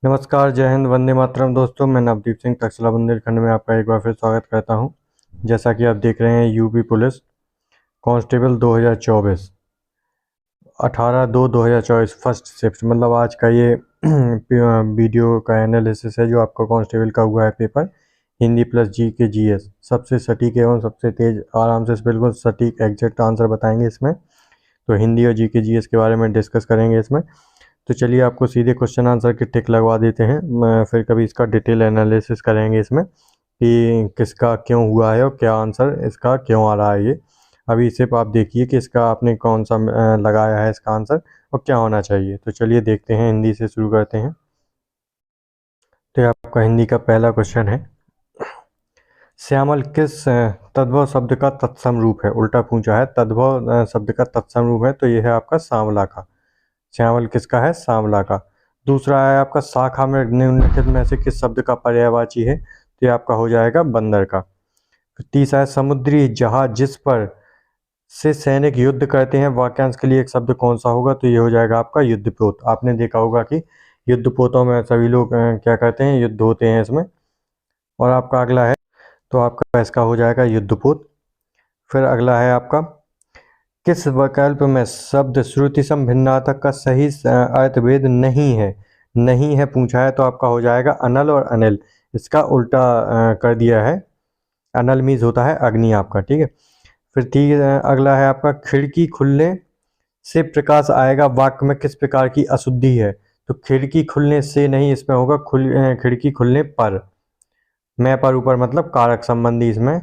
नमस्कार, जय हिंद, वंदे मातरम दोस्तों। मैं नवदीप सिंह तक्षशिला बुंदेलखंड में आपका एक बार फिर स्वागत करता हूं। जैसा कि आप देख रहे हैं, UP police constable 2024 18/2/2024 first shift, मतलब आज का ये वीडियो का एनालिसिस है जो आपका कांस्टेबल का हुआ है पेपर। हिंदी प्लस जी के जीएस सबसे सटीक एवं सबसे तेज, आराम से बिल्कुल सटीक एग्जैक्ट आंसर बताएंगे इसमें। तो हिंदी और जी के जीएस के बारे में डिस्कस करेंगे इसमें। तो चलिए आपको सीधे क्वेश्चन आंसर की टिक लगवा देते हैं। फिर कभी इसका डिटेल एनालिसिस करेंगे इसमें कि किसका क्यों हुआ है और क्या आंसर इसका क्यों आ रहा है। ये अभी सिर्फ आप देखिए कि इसका आपने कौन सा लगाया है इसका आंसर और क्या होना चाहिए। तो चलिए देखते हैं, हिंदी से शुरू करते हैं। तो आपका हिंदी का पहला क्वेश्चन है, श्यामल किस तद्भव शब्द का तत्सम रूप है। उल्टा पूछा है, तद्भव शब्द का तत्सम रूप है तो ये है आपका सांवला का। श्यामल किसका है? सांवला का। दूसरा है आपका, शाखा में निम्नलिखित में से किस शब्द का पर्यायवाची है। तो ये आपका हो जाएगा बंदर का। तीसरा है, समुद्री जहाज जिस पर से सैनिक युद्ध करते हैं, वाक्यांश के लिए एक शब्द कौन सा होगा। तो ये हो जाएगा आपका युद्धपोत। आपने देखा होगा कि युद्धपोतों में सभी लोग क्या करते हैं, युद्ध होते हैं इसमें। और आपका अगला है, तो आपका इसका हो जाएगा युद्धपोत। फिर अगला है आपका, किस विकल्प में शब्द श्रुति सम भिन्नार्थक का सही अर्थभेद नहीं है। नहीं है पूछा है तो आपका हो जाएगा अनल और अनिल। इसका उल्टा कर दिया है। अनल मीन्स होता है अग्नि आपका, ठीक है। फिर ठीक अगला है आपका, खिड़की खुलने से प्रकाश आएगा, वाक्य में किस प्रकार की अशुद्धि है। तो खिड़की खुलने से नहीं, इसमें होगा खिड़की खुलने पर। मैं पर ऊपर मतलब कारक संबंधी, इसमें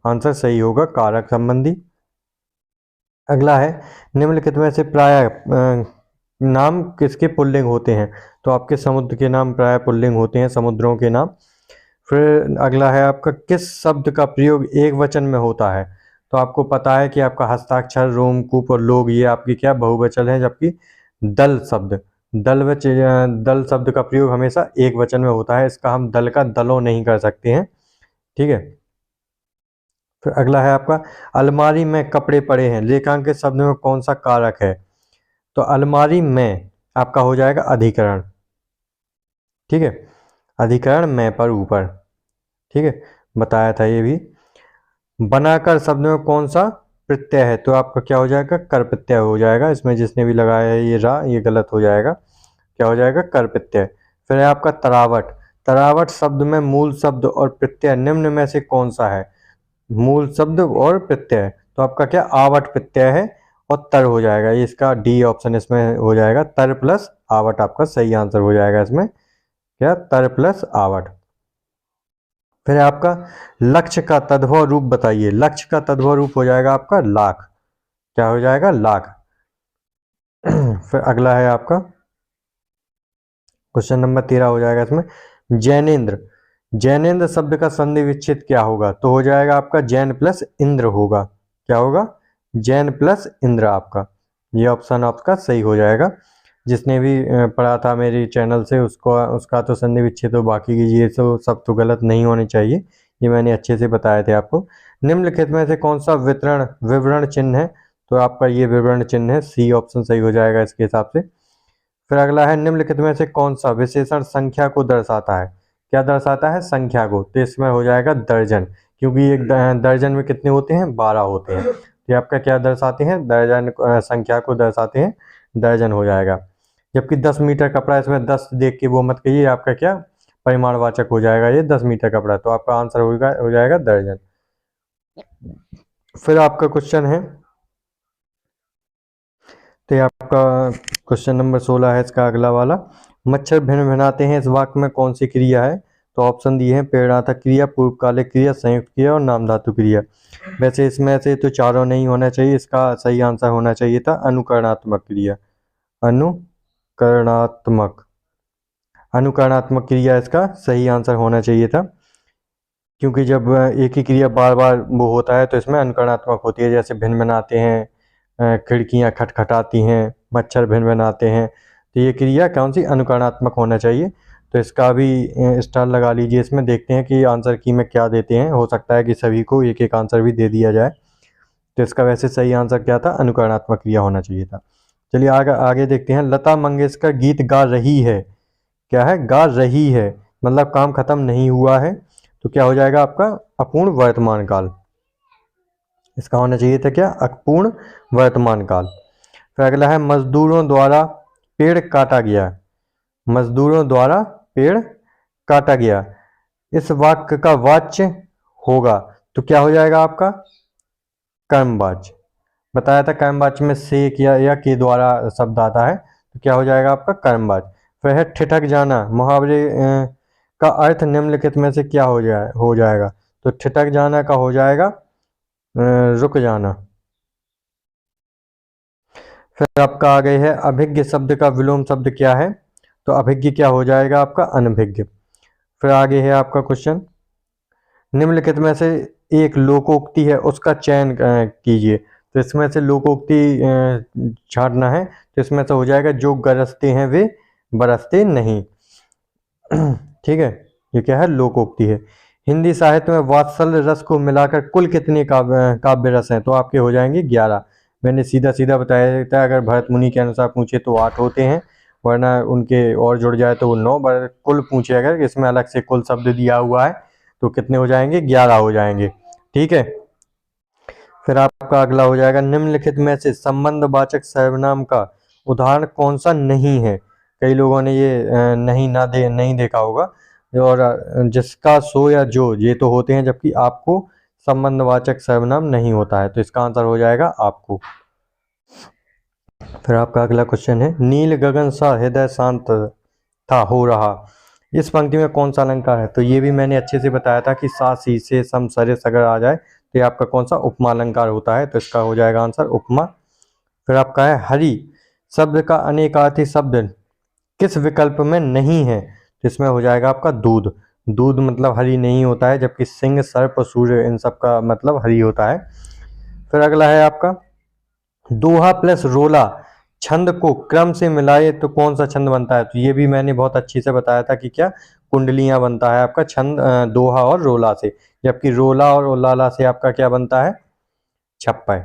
आंसर सही होगा कारक संबंधी। अगला है, निम्नलिखित में से प्राय नाम किसके पुल्लिंग होते हैं। तो आपके समुद्र के नाम प्राय पुल्लिंग होते हैं, समुद्रों के नाम। फिर अगला है आपका, किस शब्द का प्रयोग एक वचन में होता है। तो आपको पता है कि आपका हस्ताक्षर, रोमकूप और लोग, ये आपकी क्या बहुवचन है, जबकि दल शब्द दल शब्द का प्रयोग हमेशा एक वचन में होता है। इसका हम दल का दलों नहीं कर सकते हैं, ठीक है। फिर अगला है आपका, अलमारी में कपड़े पड़े हैं, रेखांकित शब्द में कौन सा कारक है। तो अलमारी में आपका हो जाएगा अधिकरण, ठीक है। अधिकरण में पर ऊपर, ठीक है, बताया था ये भी। बनाकर शब्द में कौन सा प्रत्यय है। तो आपका क्या हो जाएगा, कर प्रत्यय हो जाएगा। इसमें जिसने भी लगाया है ये रा, ये गलत हो जाएगा। क्या हो जाएगा, कर प्रत्यय। फिर है आपका तरावट। तरावट शब्द में मूल शब्द और प्रत्यय निम्न में से कौन सा है। मूल शब्द और प्रत्यय, तो आपका क्या आवट प्रत्यय है और तर हो जाएगा। ये इसका डी ऑप्शन इसमें हो जाएगा, तर प्लस आवट आपका सही आंसर हो जाएगा इसमें। क्या, तर प्लस आवट। फिर आपका, लक्ष्य का तद्भव रूप बताइए। लक्ष्य का तद्भव रूप हो जाएगा आपका लाख। क्या हो जाएगा, लाख। फिर अगला है आपका, क्वेश्चन नंबर 13 हो जाएगा इसमें, जैनेन्द्र। जैनेन्द्र शब्द का संधि विच्छेद क्या होगा। तो हो जाएगा आपका जैन प्लस इंद्र होगा। क्या होगा, जैन प्लस इंद्र आपका। ये ऑप्शन आपका सही हो जाएगा। जिसने भी पढ़ा था मेरी चैनल से उसको, उसका तो संधि विच्छेद तो बाकी कीजिए, तो सब तो गलत नहीं होने चाहिए। ये मैंने अच्छे से बताए थे आपको। निम्नलिखित में से कौन सा विवरण चिन्ह है। तो आपका ये विवरण चिन्ह है, सी ऑप्शन सही हो जाएगा इसके हिसाब से। फिर अगला है, निम्नलिखित में से कौन सा विशेषण संख्या को दर्शाता है। क्या दर्शाता है, संख्या को। तो इसमें हो जाएगा दर्जन, क्योंकि एक दर्जन में कितने होते हैं, 12 होते हैं। तो आपका क्या दर्शाते हैं, दर्जन संख्या को दर्शाते हैं, दर्जन हो जाएगा। जबकि 10 मीटर कपड़ा, इसमें 10 देख के वो मत कहिए, आपका क्या परिमाणवाचक हो जाएगा ये 10 मीटर कपड़ा। तो आपका आंसर हो जाएगा दर्जन। फिर आपका क्वेश्चन है, तो ये आपका क्वेश्चन नंबर 16 है इसका अगला वाला, मच्छर भिन भिनाते हैं, इस वाक्य में कौन सी क्रिया है। तो ऑप्शन दिए हैं, प्रेरणात्मक क्रिया, पूर्वकालिक क्रिया, संयुक्त क्रिया और नाम धातु क्रिया। वैसे इसमें से तो चारों नहीं होना चाहिए, इसका सही आंसर होना चाहिए था अनुकरणात्मक क्रिया। अनुकरणात्मक अनुकरणात्मक क्रिया इसका सही आंसर होना चाहिए था, क्योंकि जब एक ही क्रिया बार बार वो होता है तो इसमें अनुकरणात्मक होती है। जैसे भिन भिनाते हैं, खिड़कियाँ खटखटाती हैं, मच्छर भिन भिनाते हैं, तो ये क्रिया कौन सी, अनुकरणात्मक होना चाहिए। तो इसका भी स्टार लगा लीजिए। इसमें देखते हैं कि आंसर की में क्या देते हैं, हो सकता है कि सभी को एक एक आंसर भी दे दिया जाए। तो इसका वैसे सही आंसर क्या था, अनुकरणात्मक क्रिया होना चाहिए था। चलिए आगे आगे देखते हैं, लता मंगेशकर गीत गा रही है, क्या है, गा रही है, मतलब काम खत्म नहीं हुआ है, तो क्या हो जाएगा आपका अपूर्ण वर्तमान काल। इसका होना चाहिए था क्या, अपूर्ण वर्तमान काल। फिर अगला है मजदूरों द्वारा पेड़ काटा गया। मजदूरों द्वारा पेड़ काटा गया, इस वाक्य का वाच्य होगा, तो क्या हो जाएगा आपका कर्मवाच्य। बताया था कर्मवाच्य में से या के द्वारा शब्द आता है, तो क्या हो जाएगा आपका कर्मवाच्य। फिर है ठिठक जाना, मुहावरे का अर्थ निम्नलिखित में से क्या हो जाएगा, तो ठिठक जाना का हो जाएगा रुक जाना। फिर आपका आ गई है अभिज्ञ शब्द का विलोम शब्द क्या है, तो अभिज्ञ क्या हो जाएगा आपका अनभिज्ञ। फिर आगे है आपका क्वेश्चन, निम्नलिखित में से एक लोकोक्ति है उसका चयन कीजिए, तो इसमें से लोकोक्ति छांटना है, तो इसमें से हो जाएगा जो गरजते हैं वे बरसते नहीं। ठीक है, ये क्या है, लोकोक्ति है। हिंदी साहित्य में वात्सल्य रस को मिलाकर कुल कितने काव्य रस हैं, तो आपके हो जाएंगे 11। मैंने सीधा सीधा बताया था, अगर भरत मुनि के अनुसार पूछे तो 8 होते हैं, वरना उनके और जुड़ जाए तो वो 9, पर कुल पूछे अगर इसमें अलग से कुल शब्द दिया हुआ है तो कितने हो जाएंगे, 11 हो जाएंगे। ठीक है, फिर आपका अगला हो जाएगा निम्नलिखित में से संबंधवाचक सर्वनाम का उदाहरण कौन सा नहीं है। कई लोगों ने ये नहीं देखा होगा, और जिसका सो या जो ये तो होते हैं, जबकि आपको संबंधवाचक सर्वनाम नहीं होता है, तो इसका आंसर हो जाएगा आपको। फिर आपका अगला क्वेश्चन है नील गगन सा हृदय शांत था हो रहा, इस पंक्ति में कौन सा अलंकार है, तो ये भी मैंने अच्छे से बताया था कि सा सी से सम सरे अगर आ जाए तो ये आपका कौन सा उपमा अलंकार होता है, तो इसका हो जाएगा आंसर उपमा। फिर आपका है हरि शब्द का अनेकार्थी शब्द किस विकल्प में नहीं है, तो इसमें हो जाएगा आपका दूध। दूध मतलब हरि नहीं होता है, जबकि सिंह सर्प सूर्य इन सब का मतलब हरि होता है। फिर अगला है आपका दोहा प्लस रोला छंद को क्रम से मिलाए तो कौन सा छंद बनता है, तो ये भी मैंने बहुत अच्छी से बताया था कि क्या कुंडलियां बनता है आपका छंद दोहा और रोला से, जबकि रोला और ओलाला से आपका क्या बनता है, छप्पय।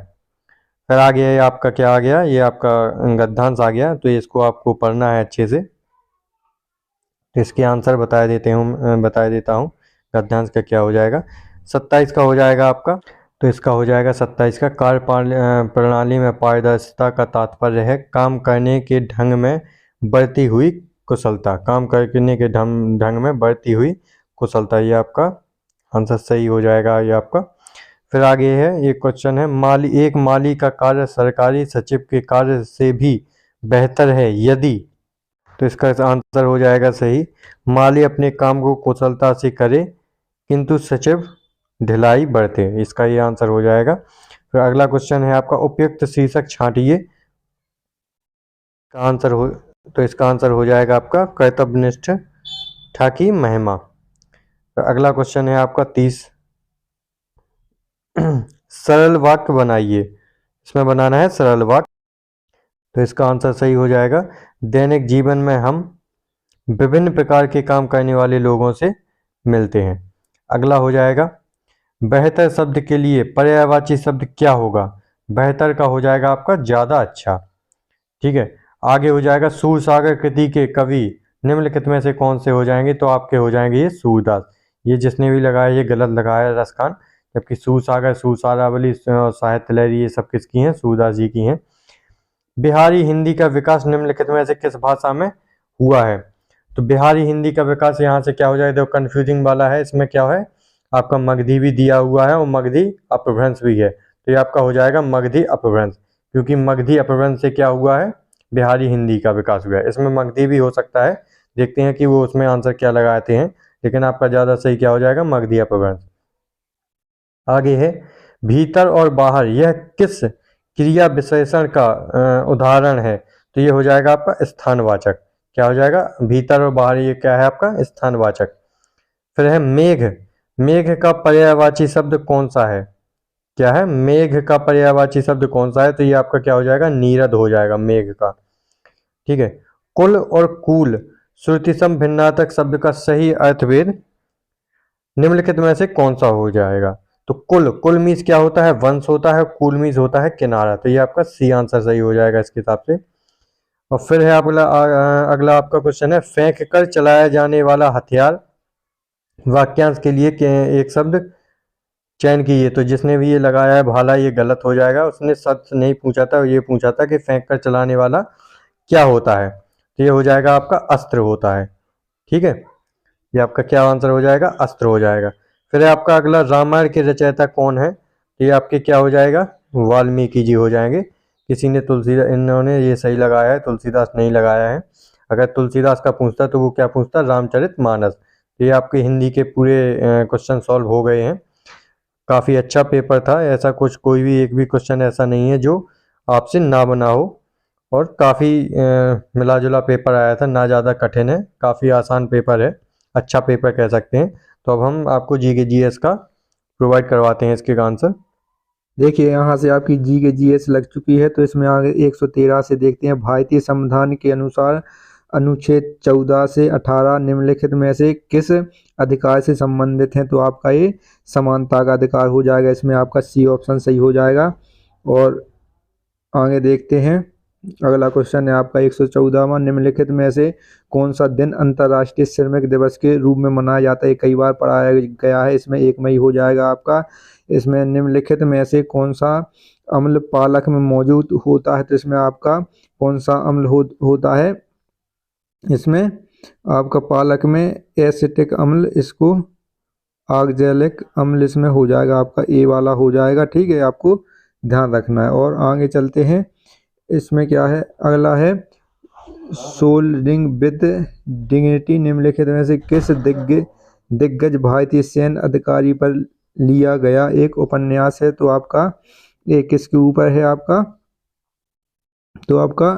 फिर आ गया ये आपका क्या आ गया, ये आपका गद्यांश आ गया, तो इसको आपको पढ़ना है अच्छे से। तो इसके आंसर बता देता हूँ गद्यांश का क्या हो जाएगा। 27 का हो जाएगा आपका, तो इसका हो जाएगा 27 का कार्य प्रणाली में पारदर्शिता का तात्पर्य है काम करने के ढंग में बढ़ती हुई कुशलता। काम करने के ढंग में बढ़ती हुई कुशलता, ये आपका आंसर सही हो जाएगा ये आपका। फिर आगे है ये क्वेश्चन है एक माली का कार्य सरकारी सचिव के कार्य से भी बेहतर है यदि, तो इसका आंसर हो जाएगा सही, माली अपने काम को कुशलता से करे किंतु सचिव ढिलाई बरते, इसका ये आंसर हो जाएगा। फिर अगला क्वेश्चन है आपका उपयुक्त शीर्षक छांटिए, तो इसका आंसर हो जाएगा आपका कर्तव्यनिष्ठ ठाकी महिमा। फिर अगला क्वेश्चन है आपका 30 सरल वाक्य बनाइए, इसमें बनाना है सरल वाक्य, तो इसका आंसर सही हो जाएगा दैनिक जीवन में हम विभिन्न प्रकार के काम करने वाले लोगों से मिलते हैं। अगला हो जाएगा बेहतर शब्द के लिए पर्यायवाची शब्द क्या होगा, बेहतर का हो जाएगा आपका ज़्यादा अच्छा। ठीक है, आगे हो जाएगा सूरसागर कृति के कवि निम्नलिखित में से कौन से हो जाएंगे, तो आपके हो जाएंगे ये सूरदास। ये जिसने भी लगाया ये गलत लगाया है रसखान, जबकि सूरसागर सूरसारावली साहित्य लहरी ये सब किसकी हैं, सूरदास जी की हैं। बिहारी हिंदी का विकास निम्नलिखित में से किस भाषा में हुआ है, तो बिहारी हिंदी का विकास यहाँ से क्या हो जाएगा, देखो कन्फ्यूजिंग वाला है, इसमें क्या है आपका मगधी भी दिया हुआ है और मगधी अपभ्रंश भी है, तो ये आपका हो जाएगा मगधी अपभ्रंश, क्योंकि मगधी अपभ्रंश से क्या हुआ है, बिहारी हिंदी का विकास हुआ है। इसमें मगधी भी हो सकता है, देखते हैं कि वो उसमें आंसर क्या लगाते हैं, लेकिन आपका ज़्यादा सही क्या हो जाएगा, मगधी अपभ्रंश। आगे है भीतर और बाहर यह किस क्रिया विशेषण का उदाहरण है, तो ये हो जाएगा आपका स्थानवाचक। क्या हो जाएगा, भीतर और बाहर ये क्या है आपका स्थानवाचक। फिर है मेघ, मेघ का पर्यायवाची शब्द कौन सा है, क्या है मेघ का पर्यायवाची शब्द कौन सा है, तो ये आपका क्या हो जाएगा, नीरद हो जाएगा मेघ का। ठीक है, कुल और कूल श्रुतिसम भिन्नार्थक शब्द का सही अर्थभेद निम्नलिखित में से कौन सा हो जाएगा, तो कुल मीन्स क्या होता है, वंश होता है, कूल मीन्स होता है किनारा, तो ये आपका सी आंसर सही हो जाएगा इसके हिसाब से। और फिर है अगला आपका क्वेश्चन है, फेंक कर चलाया जाने वाला हथियार, वाक्यांश के लिए एक शब्द चयन कीजिए। तो जिसने भी ये लगाया है भाला, ये गलत हो जाएगा। उसने शब्द नहीं पूछा था, ये पूछा था कि फेंक कर चलाने वाला क्या होता है। तो ये हो जाएगा आपका अस्त्र होता है। ठीक है, ये आपका क्या आंसर हो जाएगा, अस्त्र हो जाएगा। फिर आपका अगला, रामायण के रचयिता कौन है। तो ये आपके क्या हो जाएगा, वाल्मीकि जी हो जाएंगे। किसी ने तुलसीदास, इन्होंने ये सही लगाया है, तुलसीदास नहीं लगाया है। अगर तुलसीदास का पूछता तो वो क्या पूछता, रामचरितमानस। ये आपके हिंदी के पूरे क्वेश्चन सॉल्व हो गए हैं। काफ़ी अच्छा पेपर था, ऐसा कुछ कोई भी एक भी क्वेश्चन ऐसा नहीं है जो आपसे ना बना हो। और काफ़ी मिला जुला पेपर आया था, ना ज़्यादा कठिन है, काफ़ी आसान पेपर है, अच्छा पेपर कह सकते हैं। तो अब हम आपको जी के जी एस का प्रोवाइड करवाते हैं इसके आंसर। देखिए यहाँ से आपकी जी के जीएस लग चुकी है, तो इसमें आगे 113 से देखते हैं। भारतीय संविधान के अनुसार अनुच्छेद 14 से 18 निम्नलिखित में से किस अधिकार से संबंधित हैं। तो आपका ये समानता का अधिकार हो जाएगा, इसमें आपका सी ऑप्शन सही हो जाएगा। और आगे देखते हैं, अगला क्वेश्चन है आपका 114वां, निम्नलिखित में से कौन सा दिन अंतर्राष्ट्रीय श्रमिक दिवस के रूप में मनाया जाता है। कई बार पढ़ाया गया है, इसमें 1 मई हो जाएगा आपका। इसमें निम्नलिखित में से कौन सा अम्ल पालक में मौजूद होता है। तो इसमें आपका कौन सा अम्ल होता है, इसमें आपका पालक में एसिटिक अम्ल, इसको ऑक्जेलिक अम्ल इसमें हो जाएगा, आपका ए वाला हो जाएगा। ठीक है, आपको ध्यान रखना है। और आगे चलते हैं, इसमें क्या है, अगला है सोल्डिंग विद डिग्निटी निम्नलिखित में से किस दिग्गज भारतीय सैन्य अधिकारी पर लिया गया एक उपन्यास है। तो आपका ये किसके ऊपर है आपका, तो आपका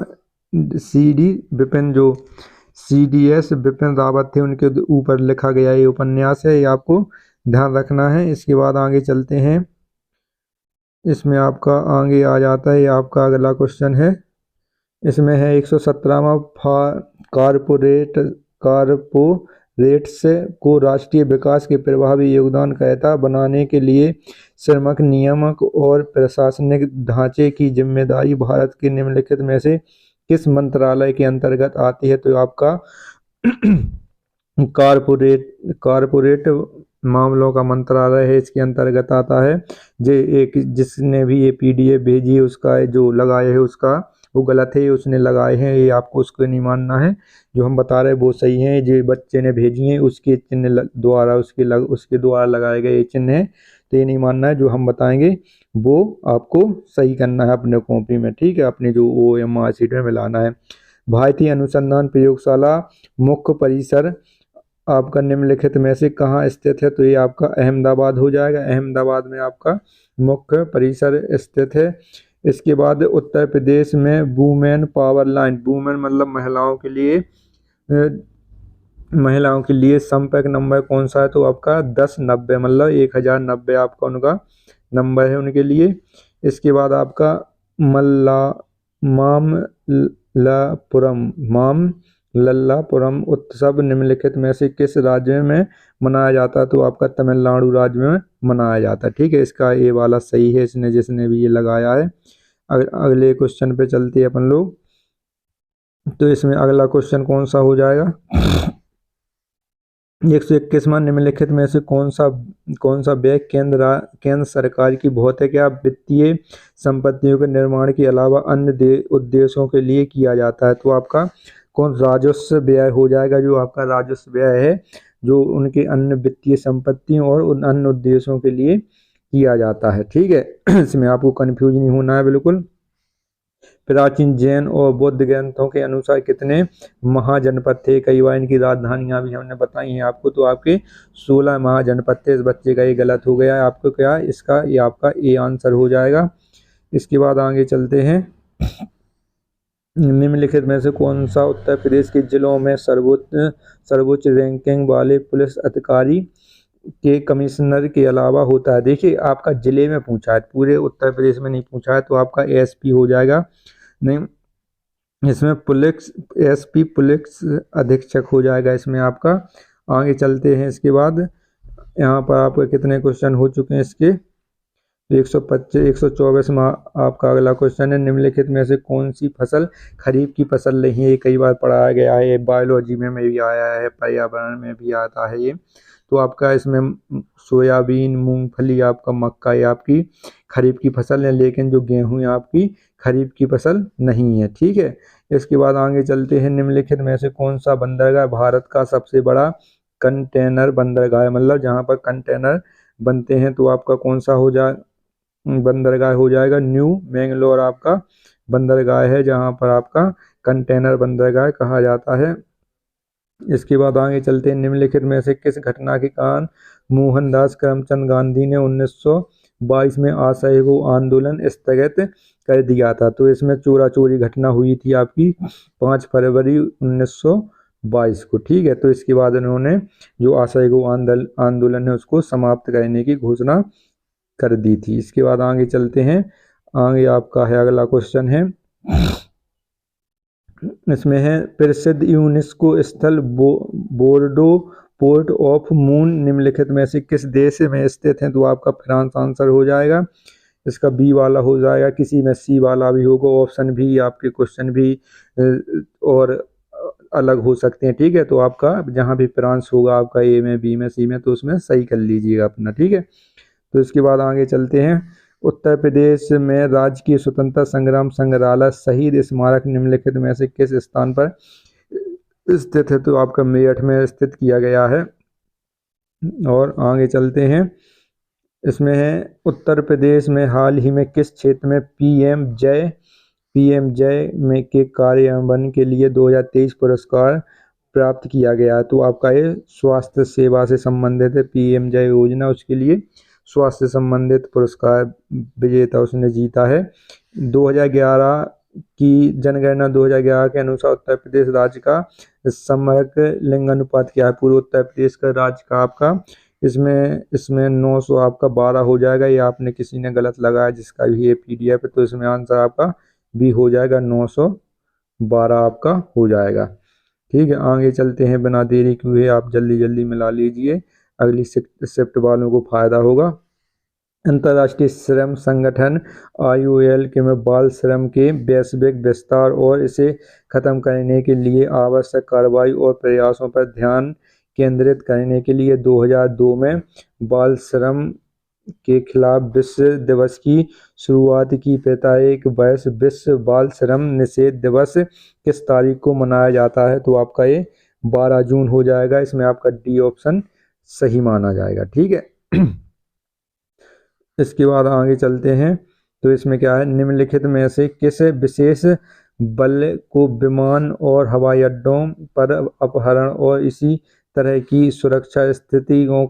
CDS बिपिन रावत थे, उनके ऊपर लिखा गया ये उपन्यास है, ये आपको ध्यान रखना है। इसके बाद आगे चलते हैं, इसमें आपका आगे आ जाता है, ये आपका अगला क्वेश्चन है। इसमें है 117वां, कारपोरेट्स को राष्ट्रीय विकास के प्रभावी योगदान कहता बनाने के लिए श्रमिक नियामक और प्रशासनिक ढांचे की जिम्मेदारी भारत के निम्नलिखित में से किस मंत्रालय के अंतर्गत आती है। तो आपका कारपोरेट मामलों का मंत्रालय है, इसके अंतर्गत आता है। जिसने भी ये PDF भेजी है, उसका जो लगाए है उसका वो गलत है, उसने लगाए हैं, ये आपको उसको नहीं मानना है। जो हम बता रहे हैं वो सही है, जो बच्चे ने भेजी है उसके चिन्ह द्वारा उसके द्वारा लगाए गए चिन्ह है, तो ये नहीं मानना है। जो हम बताएंगे वो आपको सही करना है अपने कॉपी में। ठीक है, अपने जो OMR शीट में मिलाना है। भारतीय अनुसंधान प्रयोगशाला मुख्य परिसर आपका निम्नलिखित में से कहाँ स्थित है। तो ये आपका अहमदाबाद हो जाएगा, अहमदाबाद में आपका मुख्य परिसर स्थित है। इसके बाद उत्तर प्रदेश में वुमेन पावर लाइन, वुमेन मतलब महिलाओं के लिए संपर्क नंबर कौन सा है। तो आपका 1090 मतलब 1090 आपका उनका नंबर है उनके लिए। इसके बाद आपका मामल्लापुरम उत्सव निम्नलिखित में से किस राज्य में मनाया जाता है। तो आपका तमिलनाडु राज्य में मनाया जाता है। ठीक है, इसका ये वाला सही है, जिसने भी ये लगाया है। अगले क्वेश्चन पे चलते हैं अपन लोग। तो इसमें अगला क्वेश्चन कौन सा हो जाएगा, 121वां, निम्नलिखित में से कौन सा व्यय केंद्र सरकार की भौतिक या वित्तीय संपत्तियों के निर्माण के अलावा अन्य उद्देश्यों के लिए किया जाता है। तो आपका कौन राजस्व व्यय हो जाएगा, जो आपका राजस्व व्यय है, जो उनके अन्य वित्तीय संपत्तियों और उन अन्य उद्देश्यों के लिए किया जाता है। ठीक है, इसमें आपको कंफ्यूज नहीं होना है बिल्कुल। प्राचीन जैन और बौद्ध ग्रंथों के अनुसार कितने महाजनपद थे। कई बार इनकी राजधानियां भी हमने बताई हैं आपको। तो आपके 16 महाजनपद थे। इस बच्चे का ये गलत हो गया है, आपको क्या इसका ये आपका ए आंसर हो जाएगा। इसके बाद आगे चलते हैं, निम्नलिखित में से कौन सा उत्तर प्रदेश के जिलों में सर्वोच्च रैंकिंग वाले पुलिस अधिकारी के कमिश्नर के अलावा होता है। देखिए, आपका जिले में पूछा है, पूरे उत्तर प्रदेश में नहीं पूछा है, तो आपका SP हो जाएगा। नहीं, इसमें SP पुलिस अधीक्षक हो जाएगा इसमें आपका। आगे चलते हैं, इसके बाद यहाँ पर आपके कितने क्वेश्चन हो चुके हैं इसके, 125 124 में आपका अगला क्वेश्चन है, निम्नलिखित में से कौन सी फसल खरीफ की फसल नहीं है। ये कई बार पढ़ाया गया है, बायोलॉजी में भी आया है, पर्यावरण में भी आता है ये। तो आपका इसमें सोयाबीन, मूंगफली, आपका मक्का, ये आपकी खरीफ की फसल है, लेकिन जो गेहूं है आपकी खरीफ की फसल नहीं है। ठीक है, इसके बाद आगे चलते हैं, निम्नलिखित में से कौन सा बंदरगाह भारत का सबसे बड़ा कंटेनर बंदरगाह है, मतलब जहाँ पर कंटेनर बनते हैं। तो आपका कौन सा हो जाए बंदरगाह हो जाएगा, न्यू मैंगलोर आपका बंदरगाह है, जहाँ पर आपका कंटेनर बंदरगाह कहा जाता है। इसके बाद आगे चलते हैं, निम्नलिखित में से किस घटना के कारण मोहनदास करमचंद गांधी ने 1922 में असहयोग आंदोलन स्थगित कर दिया था। तो इसमें चोरा चोरी घटना हुई थी आपकी 5 फरवरी 1922 को। ठीक है, तो इसके बाद उन्होंने जो असहयोग आंदोलन है उसको समाप्त करने की घोषणा कर दी थी। इसके बाद आगे चलते हैं, आगे आपका है अगला क्वेश्चन है, इसमें है प्रसिद्ध यूनेस्को स्थल बोर्डो पोर्ट ऑफ मून निम्नलिखित में से किस देश में स्थित है। तो आपका फ्रांस आंसर हो जाएगा, इसका बी वाला हो जाएगा, किसी में सी वाला भी होगा, ऑप्शन भी आपके क्वेश्चन भी और अलग हो सकते हैं। ठीक है, तो आपका जहाँ भी फ्रांस होगा आपका ए में, बी में, सी में, तो उसमें सही कर लीजिएगा अपना। ठीक है, तो इसके बाद आगे चलते हैं, उत्तर प्रदेश में राजकीय स्वतंत्रता संग्राम संग्रहालय शहीद स्मारक निम्नलिखित में से किस स्थान पर स्थित है। तो आपका मेरठ में स्थित किया गया है। और आगे चलते हैं, इसमें है उत्तर प्रदेश में हाल ही में किस क्षेत्र में पीएम जय में के कार्यान्वयन के लिए 2023 पुरस्कार प्राप्त किया गया है। तो आपका ये स्वास्थ्य सेवा से संबंधित है, पीएम जय योजना, उसके लिए स्वास्थ्य संबंधित पुरस्कार विजेता उसने जीता है। 2011 की जनगणना 2011 के अनुसार उत्तर प्रदेश राज्य का समग्र लिंगानुपात क्या है, पूरे उत्तर प्रदेश का राज्य का आपका, इसमें 900 आपका 12 हो जाएगा। ये आपने किसी ने गलत लगाया जिसका भी ये पीडीएफ है, तो इसमें आंसर आपका बी हो जाएगा, 912 आपका हो जाएगा। ठीक है, आगे चलते हैं, बिना देरी किए आप जल्दी जल्दी मिला लीजिए, अगली शिफ्ट वालों को फायदा होगा। अंतर्राष्ट्रीय श्रम संगठन ILO के में बाल श्रम के वैश्विक विस्तार और इसे खत्म करने के लिए आवश्यक कार्रवाई और प्रयासों पर ध्यान केंद्रित करने के लिए 2002 में बाल श्रम के खिलाफ विश्व दिवस की शुरुआत की। प्रत्येक वर्ष विश्व बाल श्रम निषेध दिवस किस तारीख को मनाया जाता है। तो आपका ये 12 जून हो जाएगा, इसमें आपका डी ऑप्शन सही माना जाएगा। ठीक है, इसके बाद आगे चलते हैं, तो इसमें क्या है, निम्नलिखित में से किस विशेष बल को विमान और हवाई अड्डों पर अपहरण और इसी तरह की सुरक्षा स्थितियों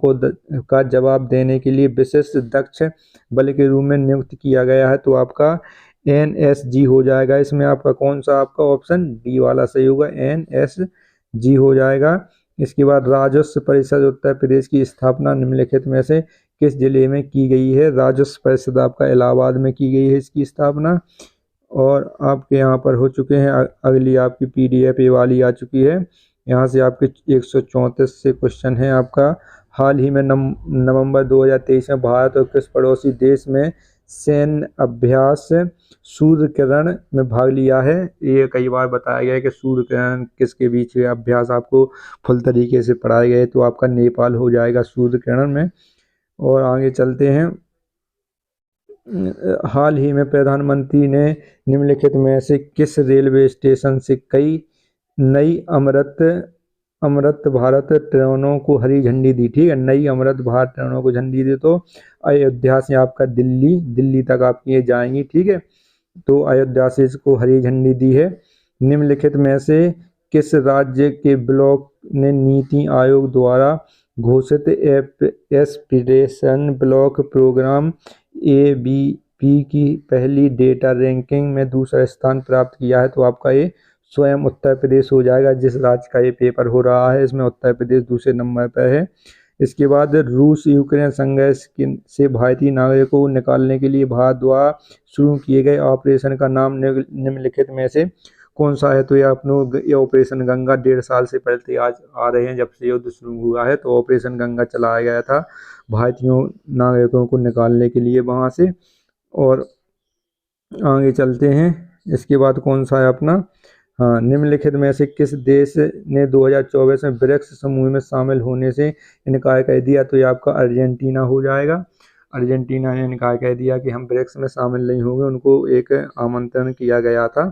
का जवाब देने के लिए विशिष्ट दक्ष बल के रूप में नियुक्त किया गया है। तो आपका NSG हो जाएगा, इसमें आपका कौन सा आपका ऑप्शन डी वाला सही होगा, NSG हो जाएगा। इसके बाद राजस्व परिषद उत्तर प्रदेश की स्थापना निम्नलिखित में से किस जिले में की गई है। राजस्व परिषद आपका इलाहाबाद में की गई है इसकी स्थापना। और आपके यहाँ पर हो चुके हैं, अगली आपकी PDF ये वाली आ चुकी है, यहाँ से आपके 134 से क्वेश्चन है आपका। हाल ही में नवंबर 2023 में भारत और किस पड़ोसी देश में सैन्य अभ्यास सूर्य किरण में भाग लिया है। ये कई बार बताया गया है कि सूर्य किरण किसके बीच में अभ्यास आपको फुल तरीके से पढ़ाए गए, तो आपका नेपाल हो जाएगा सूर्य किरण में। और आगे चलते हैं, हाल ही में प्रधानमंत्री ने निम्नलिखित में से किस रेलवे स्टेशन से कई नई अमृत भारत ट्रेनों को हरी झंडी दी। ठीक है, नई अमृत भारत ट्रेनों को झंडी दी, तो अयोध्या से आपका दिल्ली तक आपकी ये जाएंगी। ठीक है, तो अयोध्या से इसको हरी झंडी दी है। निम्नलिखित में से किस राज्य के ब्लॉक ने नीति आयोग द्वारा घोषित एस्पिरेशन ब्लॉक प्रोग्राम ABP की पहली डेटा रैंकिंग में दूसरा स्थान प्राप्त किया है। तो आपका ये स्वयं उत्तर प्रदेश हो जाएगा, जिस राज्य का ये पेपर हो रहा है इसमें उत्तर प्रदेश दूसरे नंबर पर है। इसके बाद रूस यूक्रेन संघर्ष से भारतीय नागरिकों को निकालने के लिए भारत द्वारा शुरू किए गए ऑपरेशन का नाम निम्नलिखित में से कौन सा है, तो ये ऑपरेशन गंगा 1.5 साल से पहले आज आ रहे हैं, जब से युद्ध शुरू हुआ है। तो ऑपरेशन गंगा चलाया गया था भारतीयों नागरिकों को निकालने के लिए वहाँ से। और आगे चलते हैं, इसके बाद कौन सा है अपना, हाँ, निम्नलिखित में से किस देश ने 2024 में ब्रिक्स समूह में शामिल होने से इनकार कर दिया, तो ये आपका अर्जेंटीना हो जाएगा। अर्जेंटीना ने इनकार कर दिया कि हम ब्रिक्स में शामिल नहीं होंगे, उनको एक आमंत्रण किया गया था,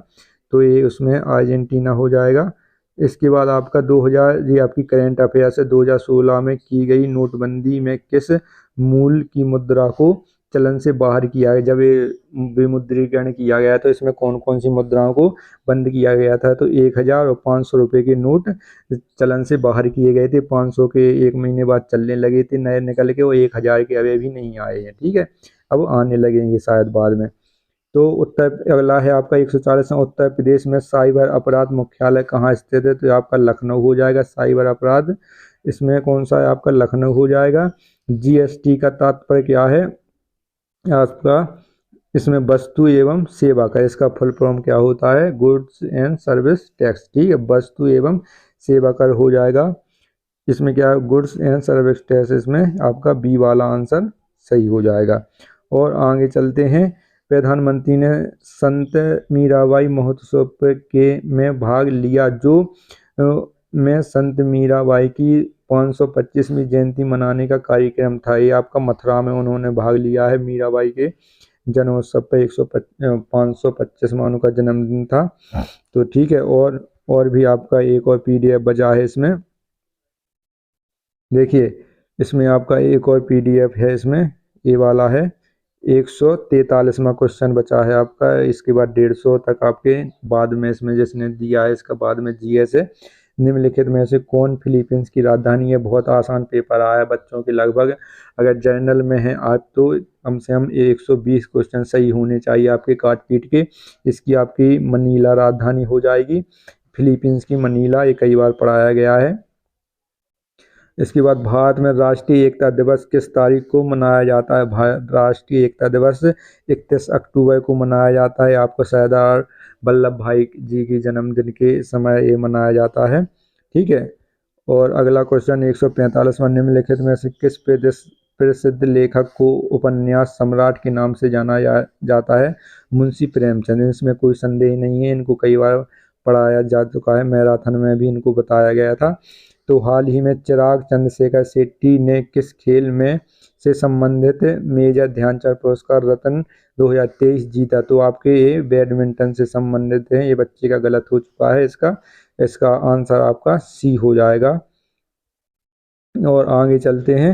तो ये उसमें अर्जेंटीना हो जाएगा। इसके बाद आपका 2000, ये आपकी करंट अफेयर्स है, 2016 में की गई नोटबंदी में किस मूल की मुद्रा को चलन से बाहर किया गया, जब ये विमुद्रीकरण किया गया तो इसमें कौन कौन सी मुद्राओं को बंद किया गया था, तो 1000 और 500 रुपये के नोट चलन से बाहर किए गए थे। 500 के 1 महीने बाद चलने लगे थे नए निकल के, वो 1000 के अभी भी नहीं आए हैं, ठीक है, अब आने लगेंगे शायद बाद में। तो अगला है आपका 140, उत्तर प्रदेश में साइबर अपराध मुख्यालय कहाँ स्थित है, तो आपका लखनऊ हो जाएगा साइबर अपराध। इसमें कौन सा है आपका, लखनऊ हो जाएगा। GST का तात्पर्य क्या है आपका, इसमें वस्तु एवं सेवा का, इसका फुल फॉर्म क्या होता है, गुड्स एंड सर्विस टैक्स, ठीक है, वस्तु एवं सेवा कर हो जाएगा। इसमें क्या है, गुड्स एंड सर्विस टैक्स, इसमें आपका बी वाला आंसर सही हो जाएगा। और आगे चलते हैं, प्रधानमंत्री ने संत मीराबाई महोत्सव में भाग लिया, जो में संत मीराबाई की 525वीं जयंती मनाने का कार्यक्रम था। ये आपका मथुरा में उन्होंने भाग लिया है, मीराबाई के जन्मोत्सव पे 525वां उनका जन्मदिन था, तो ठीक है। और भी आपका एक और PDF बचा है इसमें, देखिए इसमें आपका एक और PDF है, इसमें ये वाला है, 143वां क्वेश्चन बचा है आपका। इसके बाद 150 तक आपके बाद में इसमें जिसने दिया है, इसका बाद में GS है। निम्नलिखित में से कौन फिलीपींस की राजधानी है, बहुत आसान पेपर आया है बच्चों के लगभग, अगर जनरल में है आप तो कम से कम 120 क्वेश्चन सही होने चाहिए आपके काट पीट के। इसकी आपकी मनीला राजधानी हो जाएगी, फिलीपींस की मनीला, ये कई बार पढ़ाया गया है। इसके बाद भारत में राष्ट्रीय एकता दिवस किस तारीख को मनाया जाता है, राष्ट्रीय एकता दिवस 31 अक्टूबर को मनाया जाता है, आपको सरदार वल्लभ भाई जी की जन्मदिन के समय ये मनाया जाता है, ठीक है। और अगला क्वेश्चन 145वां, निम्नलिखित में से किस प्रसिद्ध लेखक को उपन्यास सम्राट के नाम से जाना जाता है, मुंशी प्रेमचंद। इसमें कोई संदेह नहीं है, इनको कई बार पढ़ाया जा चुका है, मैराथन में भी इनको बताया गया था। तो हाल ही में चिराग चंद्रशेखर शेट्टी ने किस खेल में से संबंधित मेजर ध्यानचंद पुरस्कार रत्न 2023 जीता, तो आपके ये बैडमिंटन से संबंधित है, ये बच्चे का गलत हो चुका है, इसका आंसर आपका C हो जाएगा। और आगे चलते हैं,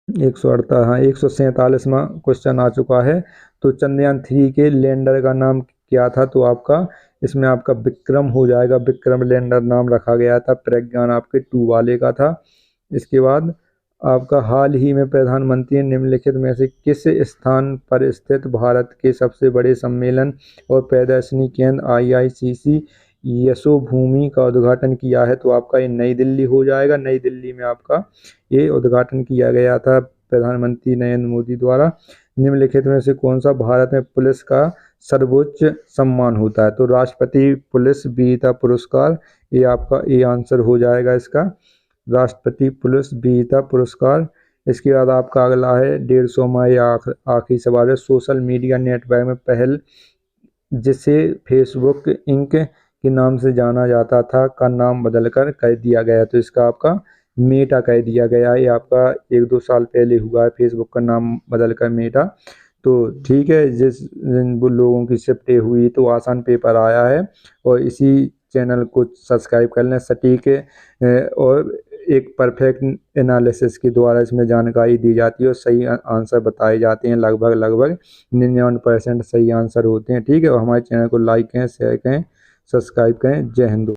147वां क्वेश्चन आ चुका है, तो चंद्रयान 3 के लैंडर का नाम क्या था, तो आपका इसमें आपका विक्रम हो जाएगा, विक्रम लैंडर नाम रखा गया था, प्रज्ञान आपके 2 वाले का था। इसके बाद आपका हाल ही में प्रधानमंत्री निम्नलिखित में से किस स्थान पर स्थित भारत के सबसे बड़े सम्मेलन और प्रदर्शनी केंद्र IICC यशोभूमि का उद्घाटन किया है, तो आपका ये नई दिल्ली हो जाएगा। नई दिल्ली में आपका ये उद्घाटन किया गया था प्रधानमंत्री नरेंद्र मोदी द्वारा। निम्नलिखित में से कौन सा भारत में पुलिस का सर्वोच्च सम्मान होता है, तो राष्ट्रपति पुलिस वीरता पुरस्कार, ये आपका ए आंसर हो जाएगा इसका, राष्ट्रपति पुलिस वीरता पुरस्कार। इसके बाद आपका अगला है 150वां, या आखिरी सवाल है, सोशल मीडिया नेटवर्क में पहल जिसे फेसबुक इंक के नाम से जाना जाता था का नाम बदलकर कर दिया गया, तो इसका आपका मेटा कह दिया गया है। ये आपका 1-2 साल पहले हुआ है, फेसबुक का नाम बदलकर मेटा। तो ठीक है, जिन लोगों की शिफ्टें हुई तो आसान पेपर आया है, और इसी चैनल को सब्सक्राइब कर लें। सटीक और एक परफेक्ट एनालिसिस के द्वारा इसमें जानकारी दी जाती है और सही आंसर बताए जाते हैं, लगभग 99% सही आंसर होते हैं, ठीक है। और हमारे चैनल को लाइक करें, शेयर करें, सब्सक्राइब करें। जय हिंद।